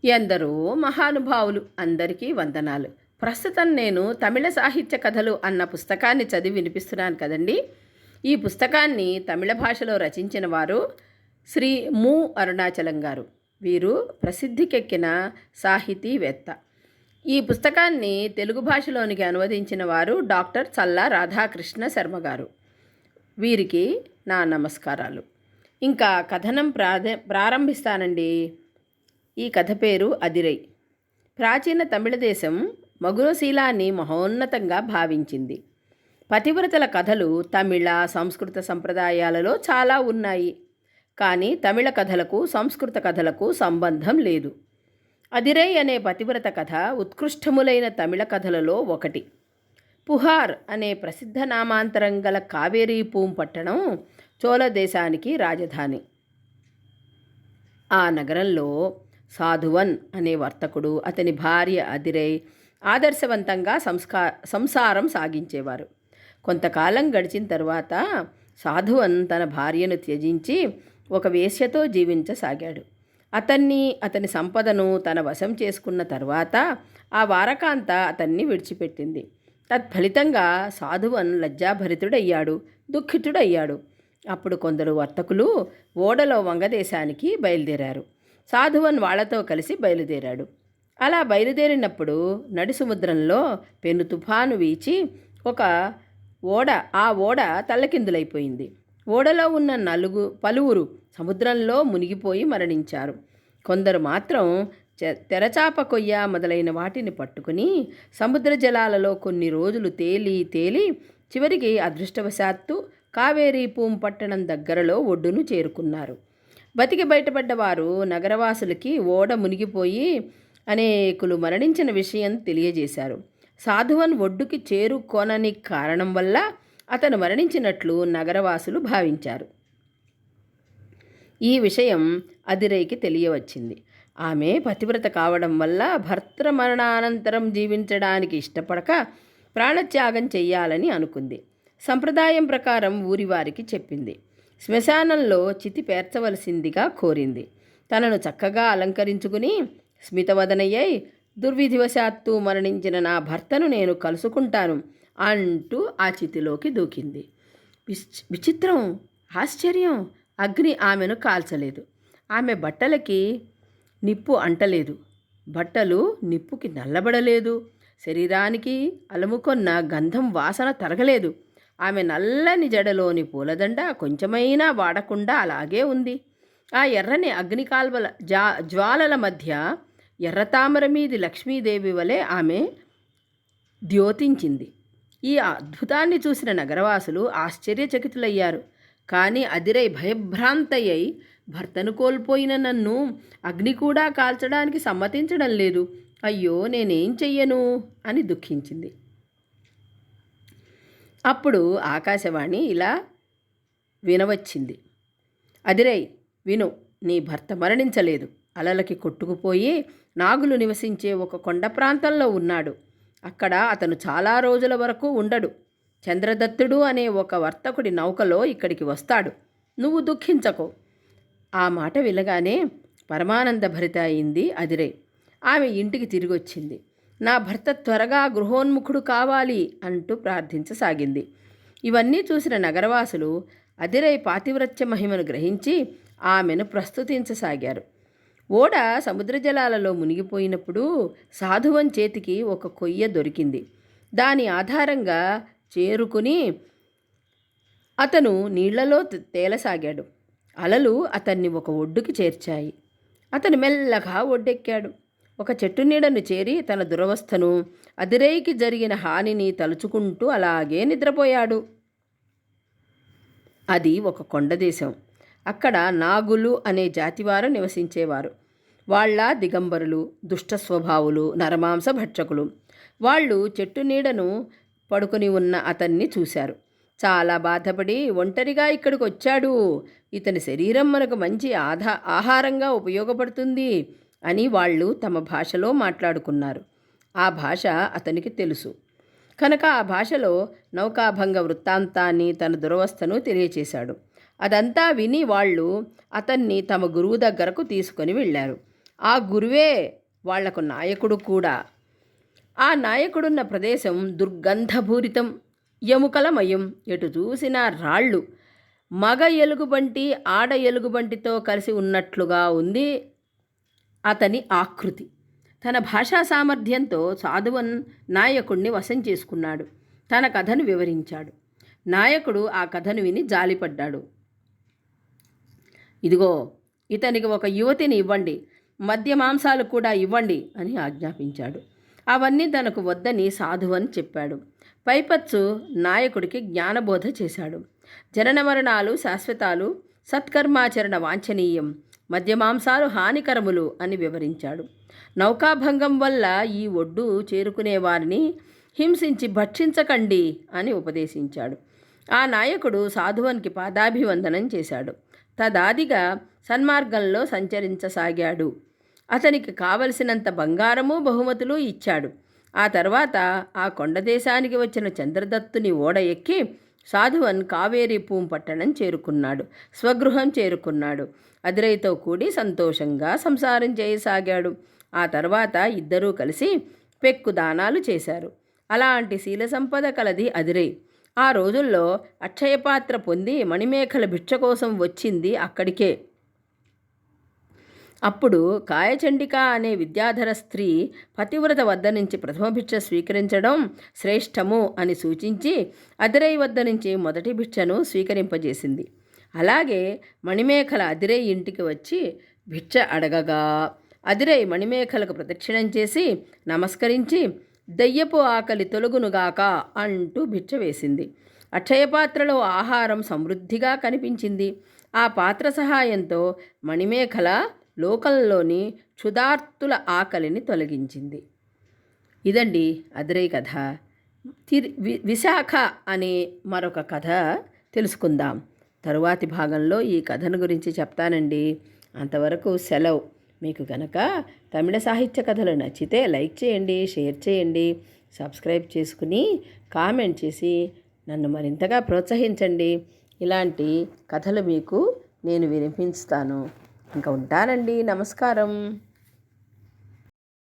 ఎందరో మహానుభావులు, అందరికీ వందనాలు. ప్రస్తుతం నేను తమిళ సాహిత్య కథలు అన్న పుస్తకాన్ని చదివి వినిపిస్తున్నాను కదండి. ఈ పుస్తకాన్ని తమిళ భాషలో రచించిన వారు శ్రీ ము. అరుణాచలం గారు. వీరు ప్రసిద్ధికెక్కిన సాహితీవేత్త. ఈ పుస్తకాన్ని తెలుగు భాషలోనికి అనువదించిన వారు డాక్టర్ చల్లా రాధాకృష్ణ శర్మ గారు. వీరికి నా నమస్కారాలు. ఇంకా కథనం ప్రారంభిస్తానండి. ఈ కథ పేరు అదిరై. ప్రాచీన తమిళ దేశం మగురశీలాన్ని మహోన్నతంగా భావించింది. పతివ్రతల కథలు తమిళ సంస్కృత సంప్రదాయాలలో చాలా ఉన్నాయి. కానీ తమిళ కథలకు సంస్కృత కథలకు సంబంధం లేదు. అదిరై అనే పతివ్రత కథ ఉత్కృష్టములైన తమిళ కథలలో ఒకటి. పుహార్ అనే ప్రసిద్ధ నామాంతరం గల కావేరీ పట్టణం చోళ దేశానికి రాజధాని. ఆ నగరంలో సాధువన్ అనే వర్తకుడు, అతని భార్య అదిరై ఆదర్శవంతంగా సంసారం సాగించేవారు. కొంతకాలం గడిచిన తర్వాత సాధువన్ తన భార్యను త్యజించి ఒక వేశ్యతో జీవించసాగాడు. అతని సంపదను తన వశం చేసుకున్న తర్వాత ఆ వారకాంత అతన్ని విడిచిపెట్టింది. తత్ఫలితంగా సాధువన్ లజ్జాభరితుడయ్యాడు, దుఃఖితుడయ్యాడు. అప్పుడు కొందరు వర్తకులు ఓడలో వంగదేశానికి బయలుదేరారు. సాధువన్ వాళ్లతో కలిసి బయలుదేరాడు. అలా బయలుదేరినప్పుడు నడి సముద్రంలో పెను తుఫాను వీచి ఆ ఓడ తల్లకిందులైపోయింది. ఓడలో ఉన్న పలువురు సముద్రంలో మునిగిపోయి మరణించారు. కొందరు మాత్రం తెరచాప కొయ్య మొదలైన వాటిని పట్టుకుని సముద్ర జలాలలో కొన్ని రోజులు తేలి చివరికి అదృష్టవశాత్తు కావేరీ పట్టణం దగ్గరలో ఒడ్డును చేరుకున్నారు. బతికి బయటపడ్డవారు నగరవాసులకి ఓడ మునిగిపోయి అనేకులు మరణించిన విషయం తెలియజేశారు. సాధువన్ ఒడ్డుకి చేరుకోనని కారణం వల్ల అతను మరణించినట్లు నగరవాసులు భావించారు. ఈ విషయం అదిరైకి తెలియవచ్చింది. ఆమె పతివ్రత కావడం వల్ల భర్త మరణానంతరం జీవించడానికి ఇష్టపడక ప్రాణత్యాగం చెయ్యాలని అనుకుంది. సంప్రదాయం ప్రకారం ఊరివారికి చెప్పింది. శ్మశానంలో చితి పేర్చవలసిందిగా కోరింది. తనను చక్కగా అలంకరించుకుని స్మితవదనయ్యై దుర్విధివశాత్తు మరణించిన నా భర్తను నేను కలుసుకుంటాను అంటూ ఆ చితిలోకి దూకింది. విచిత్రం, ఆశ్చర్యం, అగ్ని ఆమెను కాల్చలేదు. ఆమె బట్టలకి నిప్పు అంటలేదు. బట్టలు నిప్పుకి నల్లబడలేదు. శరీరానికి అలముకొన్న గంధం వాసన తరగలేదు. ఆమె నల్లని జడలోని పూలదండ కొంచెమైనా వాడకుండా అలాగే ఉంది. ఆ ఎర్రని అగ్నికాల్వల జ్వాలల మధ్య ఎర్రతామర మీది లక్ష్మీదేవి వలె ఆమె ద్యోతించింది. ఈ అద్భుతాన్ని చూసిన నగరవాసులు ఆశ్చర్యచకితులయ్యారు. కానీ అదిరై భయభ్రాంతయ్యై భర్తను కోల్పోయిన నన్ను అగ్ని కూడా కాల్చడానికి సమ్మతించడం లేదు, అయ్యో నేనేం చెయ్యను అని దుఃఖించింది. అప్పుడు ఆకాశవాణి ఇలా వినవచ్చింది. అదిరై, విను, నీ భర్త మరణించలేదు. అలలకి కొట్టుకుపోయి నాగులు నివసించే ఒక కొండ ప్రాంతంలో ఉన్నాడు. అక్కడ అతను చాలా రోజుల వరకు ఉండడు. చంద్రదత్తుడు అనే ఒక వర్తకుడి నౌకలో ఇక్కడికి వస్తాడు. నువ్వు దుఃఖించకు. ఆ మాట వినగానే పరమానంద భరిత అయింది అదిరై. ఆమె ఇంటికి తిరిగొచ్చింది. నా భర్త త్వరగా గృహోన్ముఖుడు కావాలి అంటూ ప్రార్థించసాగింది. ఇవన్నీ చూసిన నగరవాసులు అదిరై పాతివ్రత్య మహిమను గ్రహించి ఆమెను ప్రస్తుతించసాగారు. ఓడ సముద్ర జలాలలో మునిగిపోయినప్పుడు సాధువన్ చేతికి ఒక కొయ్య దొరికింది. దాని ఆధారంగా చేరుకుని అతను నీళ్లలో తేలసాగాడు. అలలు అతన్ని ఒక ఒడ్డుకి చేర్చాయి. అతను మెల్లగా ఒడ్డెక్కాడు. ఒక చెట్టు నీడను చేరి తన దురవస్థను, అదిరైకి జరిగిన హానిని తలుచుకుంటూ అలాగే నిద్రపోయాడు. అది ఒక కొండదేశం. అక్కడ నాగులు అనే జాతివారు నివసించేవారు. వాళ్ళ దిగంబరులు, దుష్ట స్వభావులు, నరమాంస భక్షకులు. వాళ్ళు చెట్టు నీడను పడుకొని ఉన్న అతన్ని చూశారు. చాలా బాధపడి, ఒంటరిగా ఇక్కడికి వచ్చాడు, ఇతని శరీరం మనకు మంచి ఆహారంగా ఉపయోగపడుతుంది అని వాళ్ళు తమ భాషలో మాట్లాడుకున్నారు. ఆ భాష అతనికి తెలుసు కనుక ఆ భాషలో నౌకాభంగ వృత్తాంతాన్ని, తన దురవస్థను తెలియచేశాడు. అదంతా విని వాళ్ళు అతన్ని తమ గురువు దగ్గరకు తీసుకొని వెళ్ళారు. ఆ గురువే వాళ్లకు నాయకుడు కూడా. ఆ నాయకుడున్న ప్రదేశం దుర్గంధభూరితం, ఎముకలమయం, ఎటు చూసినా రాళ్ళు. మగ ఎలుగుబంటి ఆడ ఎలుగుబంటితో కలిసి ఉన్నట్లుగా ఉంది అతని ఆకృతి. తన భాషా సామర్థ్యంతో సాధువన్ నాయకుడిని వశం చేసుకున్నాడు. తన కథను వివరించాడు. నాయకుడు ఆ కథను విని జాలిపడ్డాడు. ఇదిగో, ఇతనికి ఒక యువతిని ఇవ్వండి, మద్య మాంసాలు కూడా ఇవ్వండి అని ఆజ్ఞాపించాడు. అవన్నీ తనకు వద్దని సాధువన్ చెప్పాడు. పైపచ్చు నాయకుడికి జ్ఞానబోధ చేశాడు. జనన మరణాలు శాశ్వతాలు, సత్కర్మాచరణ వాంఛనీయం, మద్యమాంసాలు హానికరములు అని వివరించాడు. నౌకాభంగం వల్ల ఈ ఒడ్డు చేరుకునే వారిని హింసించి భక్షించకండి అని ఉపదేశించాడు. ఆ నాయకుడు సాధువన్కి పాదాభివందనం చేశాడు. తదాదిగా సన్మార్గంలో సంచరించసాగాడు. అతనికి కావలసినంత బంగారము బహుమతులు ఇచ్చాడు. ఆ తర్వాత ఆ కొండదేశానికి వచ్చిన చంద్రదత్తుని ఓడ ఎక్కి సాధువన్ కావేరీ పట్టణం చేరుకున్నాడు. స్వగృహం చేరుకున్నాడు. అదిరైతో కూడి సంతోషంగా సంసారం చేయసాగాడు. ఆ తర్వాత ఇద్దరూ కలిసి పెక్కు దానాలు చేశారు. అలాంటి శీల సంపద కలది అదిరై. ఆ రోజుల్లో అక్షయపాత్ర పొంది మణిమేఖల భిక్ష కోసం వచ్చింది అక్కడికే. అప్పుడు కాయచండిక అనే విద్యాధర స్త్రీ పతివ్రత వద్ద నుంచి ప్రథమ భిక్ష స్వీకరించడం శ్రేష్టము అని సూచించి అదిరై వద్ద నుంచి మొదటి భిక్షను స్వీకరింపజేసింది. అలాగే మణిమేఖల అదిరై ఇంటికి వచ్చి భిక్ష అడగగా అదిరై మణిమేఖలకు ప్రదక్షిణం చేసి నమస్కరించి దయ్యపు ఆకలి తొలగునుగాక అంటూ భిక్ష వేసింది. అక్షయపాత్రలో ఆహారం సమృద్ధిగా కనిపించింది. ఆ పాత్ర సహాయంతో మణిమేఖల లోకంలోని క్షుధార్తుల ఆకలిని తొలగించింది. ఇదండి అదిరై కథ. విశాఖ అనే మరొక కథ తెలుసుకుందాం. తరువాతి భాగంలో ఈ కథను గురించి చెప్తానండి. అంతవరకు సెలవు. మీకు కనుక తమిళ సాహిత్య కథలు నచ్చితే లైక్ చేయండి, షేర్ చేయండి, సబ్స్క్రైబ్ చేసుకుని కామెంట్ చేసి నన్ను మరింతగా ప్రోత్సహించండి. ఇలాంటి కథలు మీకు నేను వినిపిస్తాను. ఇంకా ఉంటానండి. నమస్కారం.